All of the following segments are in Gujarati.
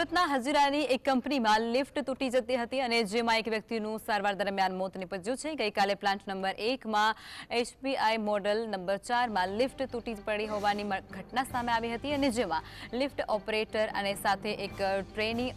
સુરતના હજીરાની એક કંપનીમાં લિફ્ટ તૂટી જતી હતી અને જેમાં એક વ્યક્તિનું સારવાર દરમિયાન મોત નીપજ્યું છે। ગઈકાલે પ્લાન્ટ નંબર 1 માં HPI મોડલ નંબર 4 માં લિફ્ટ તૂટી પડી હોવાની ઘટના સામે આવી હતી અને જેમાં લિફ્ટ ઓપરેટર અને સાથે એક ટ્રેની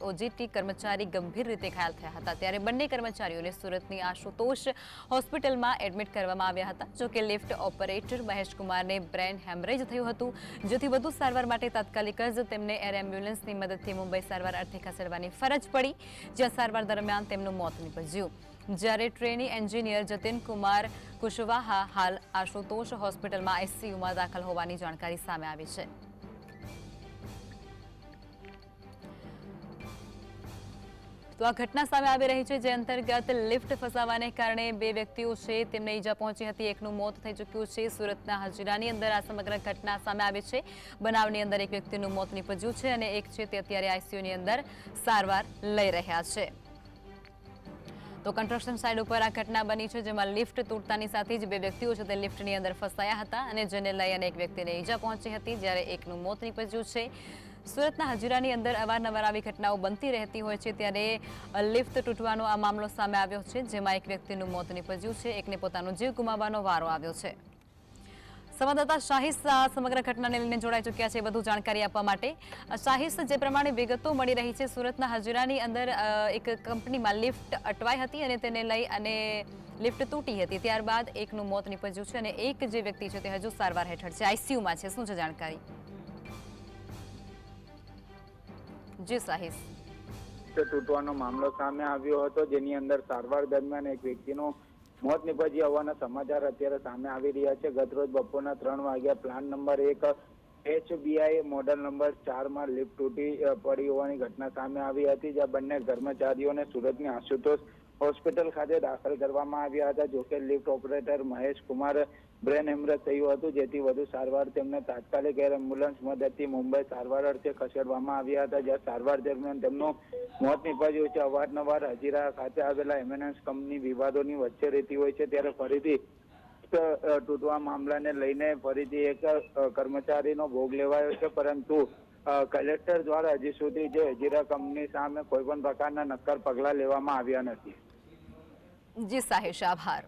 OGT કર્મચારી ગંભીર રીતે ઘાયલ થયા હતા। ત્યારે બંને કર્મચારીઓને સુરતની આશુતોષ હોસ્પિટલમાં એડમિટ કરવામાં આવ્યા હતા। જો કે લિફ્ટ ઓપરેટર મહેશ કુમારને બ્રેન હેમરેજ થયું હતું, જેથી વધુ સારવાર માટે તાત્કાલિક જ તેમને એર એમ્બ્યુલન્સની મદદથી મુંબઈ સારવાર અર્થે ખસેડવાની ફરજ પડી, જ્યાં સારવાર દરમિયાન તેમનું મોત નીપજ્યું। જ્યારે ટ્રેની એન્જિનિયર જતીન કુમાર કુશવાહા હાલ આશુતોષ હોસ્પિટલમાં ICUમાં દાખલ હોવાની જાણકારી સામે આવી છે। તો આ ઘટના સામે આવી રહી છે, જે અંતર્ગત લિફ્ટ ફસાવાને કારણે બે વ્યક્તિઓ છે તેમને ઈજા પહોંચી હતી, એકનું મોત થઈ ચૂક્યું છે। સુરતના હજીરાની અંદર આ સમગ્ર ઘટના સામે આવી છે। બનાવની અંદર એક વ્યક્તિનું મોત નીપજ્યું છે અને એક છે તે અત્યારે ICUની અંદર સારવાર લઈ રહ્યા છે। તો કન્સ્ટ્રક્શન સાઇટ ઉપર આ ઘટના બની છે, જેમાં લિફ્ટ તૂટતાની સાથે જ બે વ્યક્તિઓ છે તે લિફ્ટની અંદર ફસાયા હતા અને જેને લઈ અને એક વ્યક્તિને ઈજા પહોંચી હતી, જ્યારે એકનું મોત નીપજ્યું છે। સુરતના હજીરાની અંદર અવારનવાર આવી ઘટનાઓ બનતી રહેતી હોય છે, ત્યારે લિફ્ટ તૂટવાનો આ મામલો સામે આવ્યો છે, જેમાં એક વ્યક્તિનું મોત નીપજ્યું છે, એકને પોતાનો જીવ ગુમાવવાનો વારો આવ્યો છે। સંવાદદાતા શાહિસ સમગ્ર ઘટનાને લઈને જોડાઈ ચૂક્યા છે વધુ જાણકારી આપવા માટે। શાહિસ, જે પ્રમાણે વિગતો મળી રહી છે, સુરતના હજીરાની અંદર એક કંપનીમાં લિફ્ટ અટવાઈ હતી અને તેને લઈ અને લિફ્ટ તૂટી હતી, ત્યારબાદ એકનું મોત નીપજ્યું છે અને એક જે વ્યક્તિ છે તે હજુ સારવાર હેઠળ છે, ICUમાં છે। શું છે જાણકારી? જી શાહિસ। તૂટવાનો મામલો સામે આવ્યો હતો, જેની અંદર સારવાર દરમિયાન એક વ્યક્તિનું મોત નીપજ્યા હોવાના સમાચાર અત્યારે સામે આવી રહ્યા છે। ગતરોજ બપોરના 3 વાગ્યા plant number 1 HBI model number 4 માં લિફ્ટ તૂટી પડી હોવાની ઘટના સામે આવી હતી, જ્યાં બંને કર્મચારીઓને સુરતની આશુતોષ હોસ્પિટલ ખાતે દાખલ કરવામાં આવ્યા હતા। જોકે lift operator Mahesh Kumar brain haemorrhage થયું હતું, જેથી વધુ સારવાર તેમને તાત્કાલિક એર એમ્બ્યુલન્સ મદદથી મુંબઈ સારવાર અર્થે ખસેડવામાં આવ્યા હતા, જ્યાં સારવાર દરમિયાન તેમનું મોત નીપજ્યું છે। અવારનવાર હજીરા ખાતે આવેલા એમએનએસ કંપની વિવાદોની વચ્ચે રહેતી હોય છે, ત્યારે ફરીથી તૂટવા મામલાને લઈને ફરીથી એક કર્મચારીનો ભોગ લેવાયો છે, પરંતુ કલેક્ટર દ્વારા હજી સુધી જે હજીરા કંપની સામે કોઈ પણ પ્રકારના નક્કર પગલાં લેવામાં આવ્યા નથી। જી શાહિશ, આભાર।